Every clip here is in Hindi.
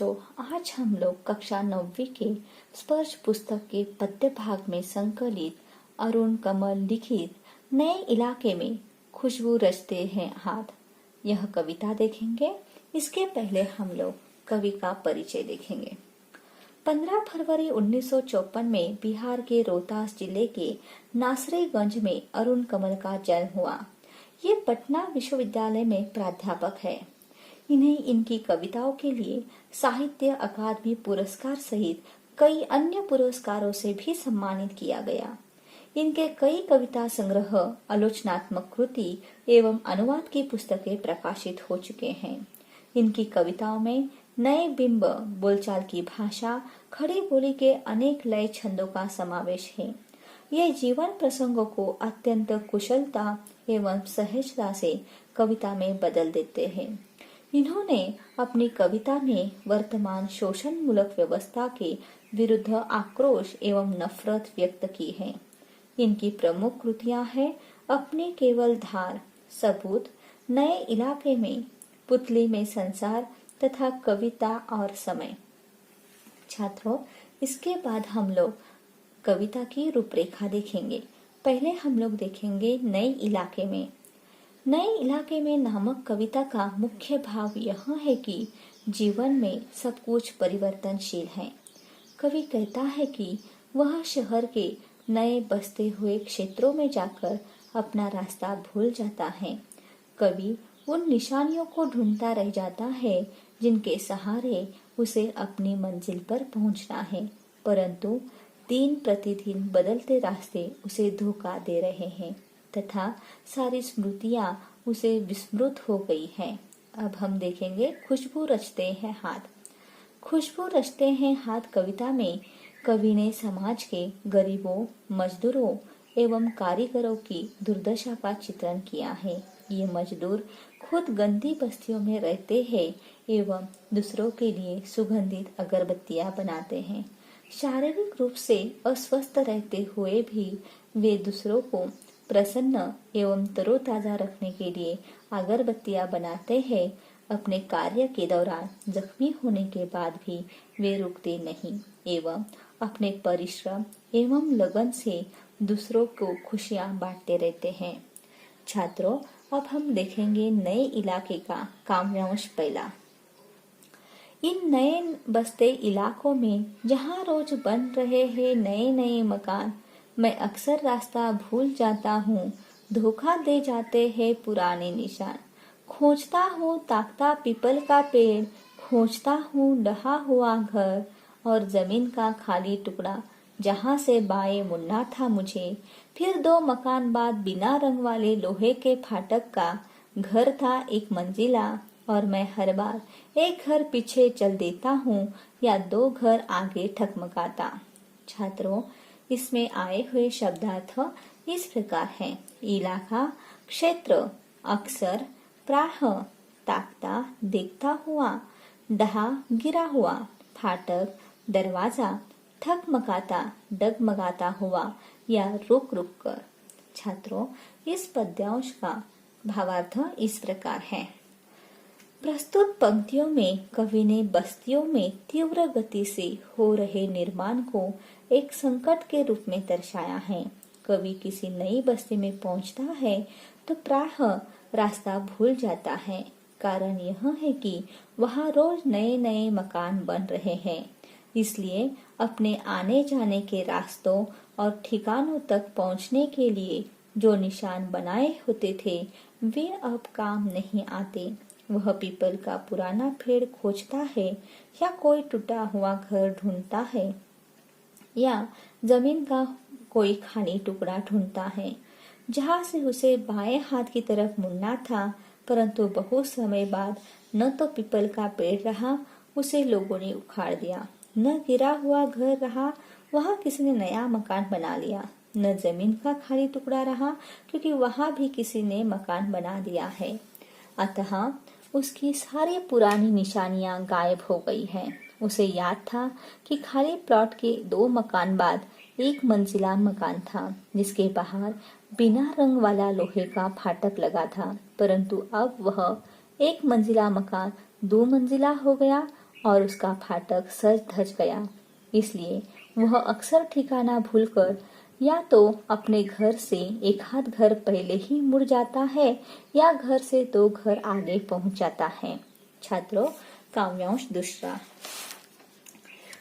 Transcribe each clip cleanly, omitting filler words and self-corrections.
बच्चों, आज हम लोग कक्षा 9वीं के स्पर्श पुस्तक के पद्य भाग में संकलित अरुण कमल लिखित नए इलाके में खुशबू रचते हैं हाथ, यह कविता देखेंगे। इसके पहले हम लोग कवि का परिचय देखेंगे। 15 फरवरी 1954 में बिहार के रोहतास जिले के नासरीगंज में अरुण कमल का जन्म हुआ। ये पटना विश्वविद्यालय में प्राध्यापक है। इन्हें इनकी कविताओं के लिए साहित्य अकादमी पुरस्कार सहित कई अन्य पुरस्कारों से भी सम्मानित किया गया। इनके कई कविता संग्रह, आलोचनात्मक कृति एवं अनुवाद की पुस्तकें प्रकाशित हो चुके हैं। इनकी कविताओं में नए बिंब, बोलचाल की भाषा, खड़ी बोली के अनेक लय छंदों का समावेश है। ये जीवन प्रसंगों को अत्यंत कुशलता एवं सहजता से कविता में बदल देते हैं। इन्होंने अपनी कविता में वर्तमान शोषण मूलक व्यवस्था के विरुद्ध आक्रोश एवं नफरत व्यक्त की है। इनकी प्रमुख कृतियां हैं अपनी केवल धार, सबूत, नए इलाके में, पुतली में संसार तथा कविता और समय। छात्रों, इसके बाद हम लोग कविता की रूपरेखा देखेंगे। पहले हम लोग देखेंगे नए इलाके में। नए इलाके में नामक कविता का मुख्य भाव यह है कि जीवन में सब कुछ परिवर्तनशील है। कवि कहता है कि वह शहर के नए बसते हुए क्षेत्रों में जाकर अपना रास्ता भूल जाता है। कवि उन निशानियों को ढूंढता रह जाता है जिनके सहारे उसे अपनी मंजिल पर पहुंचना है, परंतु दिन प्रतिदिन बदलते रास्ते उसे धोखा दे रहे हैं तथा सारी स्मृतियां उसे विस्मृत हो गई हैं। अब हम देखेंगे खुशबू रचते हैं हाथ। खुशबू रचते हैं हाथ कविता में कवि ने समाज के गरीबों, मजदूरों एवं कारीगरों की दुर्दशा का चित्रण किया है। ये मजदूर खुद गंदी बस्तियों में रहते हैं एवं दूसरों के लिए सुगंधित अगरबत्तियां बनाते हैं। शारीरिक रूप से अस्वस्थ रहते हुए भी वे दूसरों को प्रसन्न एवं तरोताजा रखने के लिए अगरबत्तियां बनाते हैं। अपने कार्य के दौरान जख्मी होने के बाद भी वे रुकते नहीं एवं अपने परिश्रम एवं लगन से दूसरों को खुशियां बांटते रहते हैं। छात्रों, अब हम देखेंगे नए इलाके का काव्यांश पहला। इन नए बसते इलाकों में जहाँ रोज बन रहे हैं नए नए मकान, मैं अक्सर रास्ता भूल जाता हूँ, धोखा दे जाते हैं पुराने निशान। खोजता हूँ ताकता पीपल का पेड़, खोजता हूँ ढहा हुआ घर और जमीन का खाली टुकड़ा जहाँ से बाएं मुड़ना था मुझे। फिर 2 मकान बाद बिना रंग वाले लोहे के फाटक का घर था एक मंजिला, और मैं हर बार एक घर पीछे चल देता हूँ या 2 घर आगे ठकमकाता। छात्रों, इसमें आए हुए शब्दार्थ इस प्रकार हैं। इलाका, क्षेत्र, अक्सर, प्राह, ताकता, देखता हुआ, डहा, गिरा हुआ, फाटक, दरवाजा, ठकमकाता, डगमगाता हुआ या रुक रुक कर। छात्रों, इस पद्यांश का भावार्थ इस प्रकार है। प्रस्तुत पंक्तियों में कवि ने बस्तियों में तीव्र गति से हो रहे निर्माण को एक संकट के रूप में दर्शाया है। कवि किसी नई बस्ती में पहुंचता है तो प्रायः रास्ता भूल जाता है। कारण यह है कि वहां रोज नए नए मकान बन रहे हैं, इसलिए अपने आने जाने के रास्तों और ठिकानों तक पहुंचने के लिए जो निशान बनाए होते थे वे अब काम नहीं आते। वह पीपल का पुराना पेड़ खोजता है या कोई टूटा हुआ घर ढूंढता है या जमीन का कोई खाली टुकड़ा ढूंढता है जहाँ से उसे बाएं हाथ की तरफ मुड़ना था, परंतु बहुत समय बाद न तो पीपल का पेड़ रहा, उसे लोगों ने उखाड़ दिया, न गिरा हुआ घर रहा, वहाँ किसी ने नया मकान बना लिया, न जमीन का खाली टुकड़ा रहा क्योंकि वहाँ भी किसी ने मकान बना दिया है। अतः उसकी सारी पुरानी निशानियां गायब हो गई हैं। उसे याद था कि खाली प्लॉट के 2 मकान बाद एक मंजिला मकान था जिसके बाहर बिना रंग वाला लोहे का फाटक लगा था, परंतु अब वह एक मंजिला मकान 2 मंजिला हो गया और उसका फाटक सज धज गया। इसलिए वह अक्सर ठिकाना भूलकर या तो अपने घर से एक आध घर पहले ही मुड़ जाता है या घर से 2 घर आगे पहुंच जाता है। छात्रों, काव्यांश दूसरा।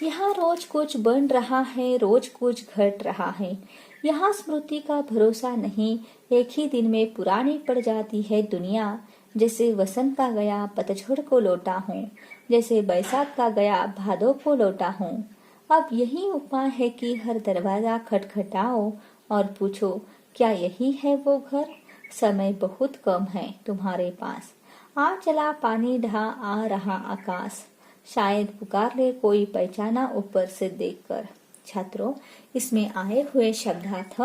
यहाँ रोज कुछ बन रहा है, रोज कुछ घट रहा है। यहाँ स्मृति का भरोसा नहीं, एक ही दिन में पुरानी पड़ जाती है दुनिया। जैसे वसंत का गया पतझड़ को लौटा हूँ, जैसे बैसाख का गया भादों को लौटा हूँ। अब यही उपाय है कि हर दरवाजा खटखटाओ और पूछो, क्या यही है वो घर? समय बहुत कम है तुम्हारे पास। आ चला पानी ढा आ रहा आकाश, शायद पुकार ले कोई पहचाना ऊपर से देखकर। छात्रों, इसमें आए हुए शब्दार्थ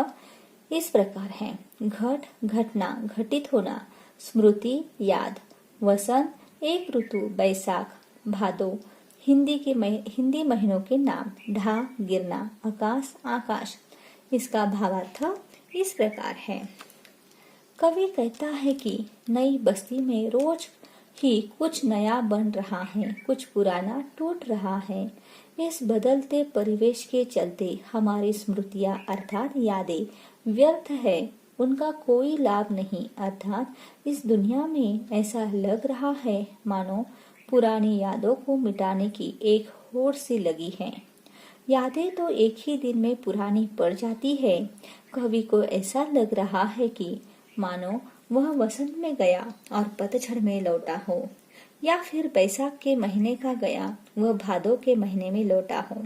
इस प्रकार हैं: घट, घटना, घटित होना, स्मृति, याद, वसंत, एक ऋतु, बैसाख, भादो, हिंदी महीनों के नाम, ढा, गिरना, आकाश, आकाश। इसका भावार्थ इस प्रकार है। कवि कहता है कि नई बस्ती में रोज ही कुछ नया बन रहा है, कुछ पुराना टूट रहा है। इस बदलते परिवेश के चलते हमारी स्मृतियां अर्थात यादें व्यर्थ है, उनका कोई लाभ नहीं। अर्थात इस दुनिया में ऐसा लग रहा है मानो पुरानी यादों को मिटाने की एक होड़ सी लगी है। यादें तो एक ही दिन में पुरानी पड़ जाती है। कवि को ऐसा लग रहा है कि मानो वह वसंत में गया और पतझड़ में लौटा हो, या फिर बैसाख के महीने का गया वह भादों के महीने में लौटा हो।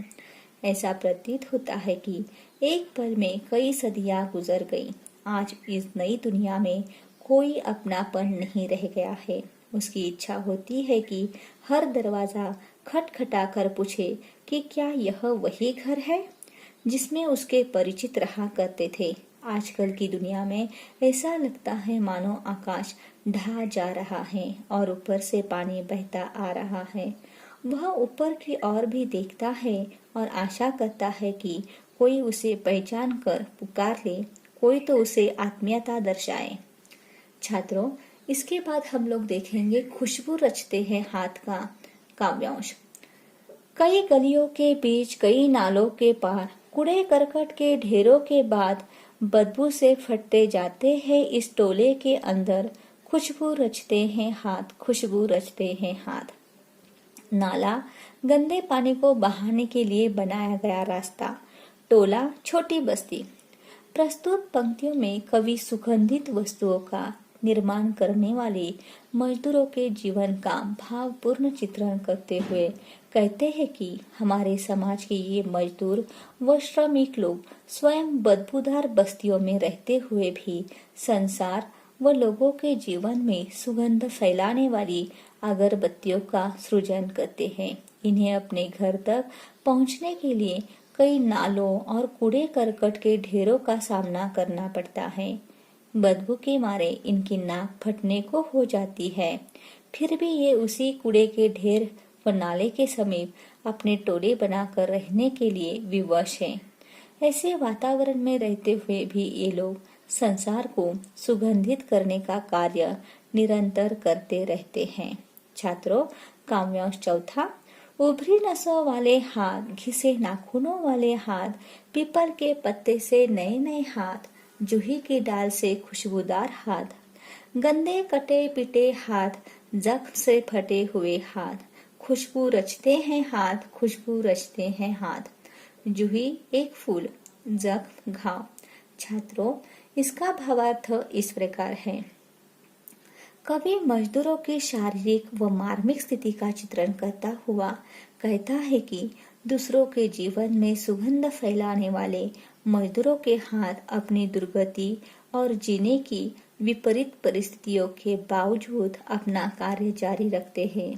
ऐसा प्रतीत होता है कि एक पल में कई सदियां गुजर गई। आज इस नई दुनिया में कोई अपनापन नहीं रह गया है। उसकी इच्छा होती है कि हर दरवाजा खटखटाकर पूछे कि क्या यह वही घर है जिसमें उसके परिचित रहा करते थे। आजकल की दुनिया में ऐसा लगता है मानो आकाश ढहा जा रहा है और ऊपर से पानी बहता आ रहा है। वह ऊपर की ओर भी देखता है और आशा करता है कि कोई उसे पहचान कर पुकार ले, कोई तो उसे आत्मीयता दर्शाए। छात्रों, इसके बाद हम लोग देखेंगे खुशबू रचते हैं हाथ का काव्यांश। कई गलियों के बीच, कई नालों के पार, कूड़े करकट के ढेरों के बाद बदबू से फटते जाते हैं इस टोले के अंदर। खुशबू रचते हैं हाथ, खुशबू रचते हैं हाथ। नाला गंदे पानी को बहाने के लिए बनाया गया रास्ता, टोला छोटी बस्ती। प्रस्तुत पंक्तियों में कवि सुगंधित वस्तुओं का निर्माण करने वाले मजदूरों के जीवन का भावपूर्ण चित्रण करते हुए कहते हैं कि हमारे समाज के ये मजदूर व श्रमिक लोग स्वयं बदबूदार बस्तियों में रहते हुए भी संसार व लोगों के जीवन में सुगंध फैलाने वाली अगरबत्तियों का सृजन करते हैं। इन्हें अपने घर तक पहुंचने के लिए कई नालों और कूड़े करकट के ढेरों का सामना करना पड़ता है। बदबू के मारे इनकी नाक फटने को हो जाती है, फिर भी ये उसी कूड़े के ढेर व नाले के समीप अपने टोले बनाकर रहने के लिए विवश हैं। ऐसे वातावरण में रहते हुए भी ये लोग संसार को सुगंधित करने का कार्य निरंतर करते रहते हैं। छात्रों, काव्यांश चौथा। उभरी नसों वाले हाथ, घिसे नाखूनों वाले हाथ, पीपल के पत्ते से नए नए हाथ, जूही की डाल से खुशबूदार हाथ, गंदे कटे पिटे हाथ, जख्म से फटे हुए हाथ, खुशबू रचते हैं हाथ, खुशबू रचते हैं हाथ। जूही एक फूल, जख्म घाव। छात्रों, इसका भावार्थ इस प्रकार है। कवि मजदूरों की शारीरिक व मार्मिक स्थिति का चित्रण करता हुआ कहता है कि दूसरों के जीवन में सुगंध फैलाने वाले मजदूरों के हाथ अपनी दुर्गति और जीने की विपरीत परिस्थितियों के बावजूद अपना कार्य जारी रखते हैं।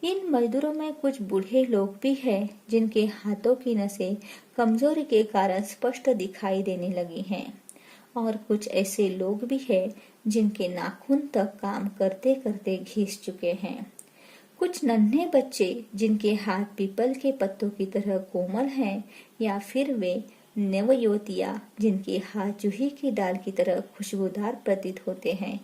इन मजदूरों में कुछ बूढ़े लोग भी हैं जिनके हाथों की नसें कमजोरी के कारण स्पष्ट दिखाई देने लगी हैं, और कुछ ऐसे लोग भी हैं जिनके नाखून तक काम करते करते घिस चुके हैं। कुछ नन्हे बच्चे जिनके हाथ पीपल के पत्तों की तरह कोमल हैं, या फिर वे नवयुवतियां जिनके हाथ जूही की डाल की तरह खुशबूदार प्रतीत होते हैं।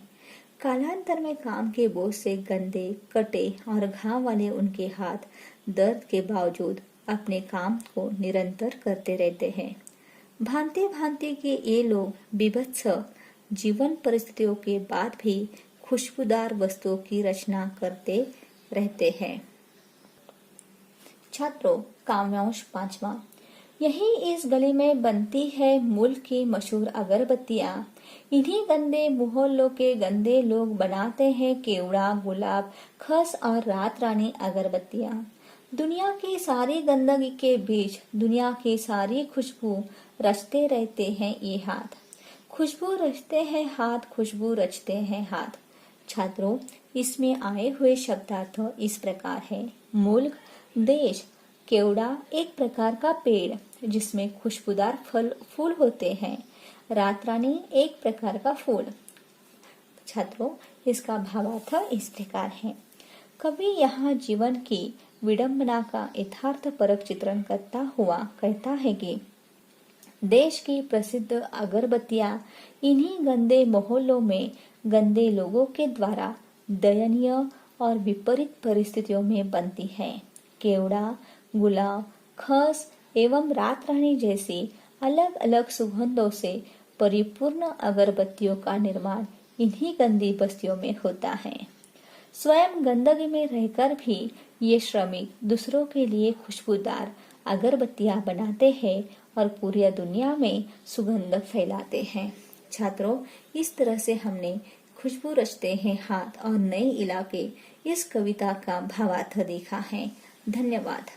कालांतर में काम के बोझ से गंदे, कटे और घाव वाले उनके हाथ दर्द के बावजूद अपने काम को निरंतर करते रहते हैं। भांति भांति के ये लोग विभत्स जीवन परिस्थितियों के बाद भी खुशबूदार वस्तुओं की रचना करते रहते हैं। छात्रों, काव्यांश 5वां। यही इस गली में बनती है मुल्क की मशहूर अगरबत्तियां। इन्हीं गंदे मोहल्लों के गंदे लोग बनाते हैं केवड़ा, गुलाब, खस और रात रानी अगरबत्तियां। दुनिया की सारी गंदगी के बीच दुनिया की सारी खुशबू रचते रहते हैं ये हाथ। खुशबू रचते हैं हाथ, खुशबू रचते हैं हाथ। छात्रों, इसमें आए हुए शब्दार्थ इस प्रकार है। मुल्क, देश। केवड़ा एक प्रकार का पेड़ जिसमें खुशबूदार फूल होते हैं। रात रानी एक प्रकार का फूल। छात्रों, इसका भावार्थ इस प्रकार है। कवि यहाँ जीवन की विडंबना का यथार्थ परक चित्रण करता हुआ कहता है कि देश की प्रसिद्ध अगरबत्तियां इन्हीं गंदे मोहल्लों में गंदे लोगों के द्वारा दयनीय और विपरीत परिस्थितियों में बनती है। केवड़ा, गुलाब, खस एवं रात रानी जैसी अलग अलग सुगंधों से परिपूर्ण अगरबत्तियों का निर्माण इन्हीं गंदी बस्तियों में होता है। स्वयं गंदगी में रहकर भी ये श्रमिक दूसरों के लिए खुशबूदार अगरबत्तियां बनाते हैं और पूरी दुनिया में सुगंध फैलाते हैं। छात्रों, इस तरह से हमने खुशबू रचते हैं हाथ और नए इलाके इस कविता का भावार्थ देखा है। धन्यवाद।